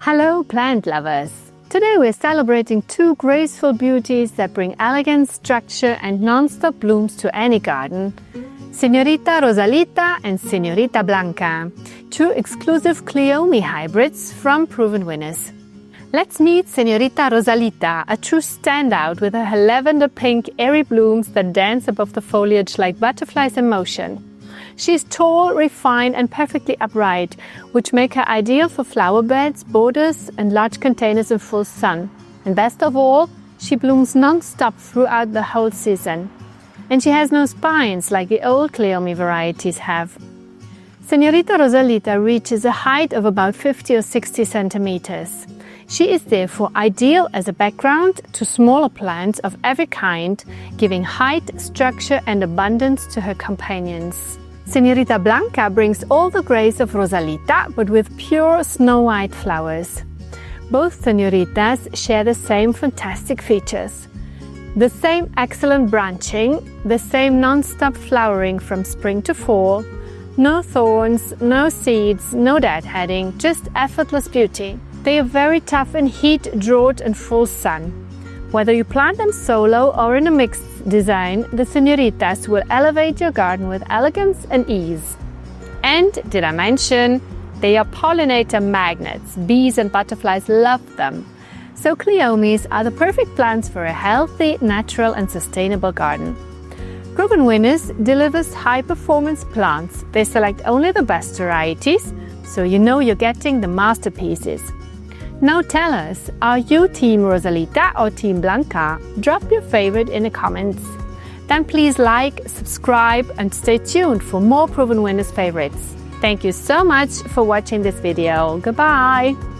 Hello plant lovers! Today we're celebrating two graceful beauties that bring elegance, structure and non-stop blooms to any garden. Señorita Rosalita and Señorita Blanca, two exclusive Cleome hybrids from Provenwinners. Let's meet Señorita Rosalita, a true standout with her lavender pink airy blooms that dance above the foliage like butterflies in motion. She is tall, refined and perfectly upright, which make her ideal for flower beds, borders and large containers in full sun. And best of all, she blooms non-stop throughout the whole season. And she has no spines like the old Cleome varieties have. Señorita Rosalita reaches a height of about 50 or 60 centimeters. She is therefore ideal as a background to smaller plants of every kind, giving height, structure and abundance to her companions. Señorita Blanca brings all the grace of Rosalita, but with pure snow-white flowers. Both Señoritas share the same fantastic features. The same excellent branching, the same non-stop flowering from spring to fall, no thorns, no seeds, no deadheading, just effortless beauty. They are very tough in heat, drought and full sun. Whether you plant them solo or in a mixed design, the Señoritas will elevate your garden with elegance and ease. And did I mention, they are pollinator magnets. Bees and butterflies love them. So Cleomes are the perfect plants for a healthy, natural and sustainable garden. Provenwinners delivers high-performance plants. They select only the best varieties, so you know you're getting the masterpieces. Now tell us, are you Team Rosalita or Team Blanca? Drop your favorite in the comments. Then please like, subscribe and stay tuned for more Provenwinners favorites. Thank you so much for watching this video. Goodbye!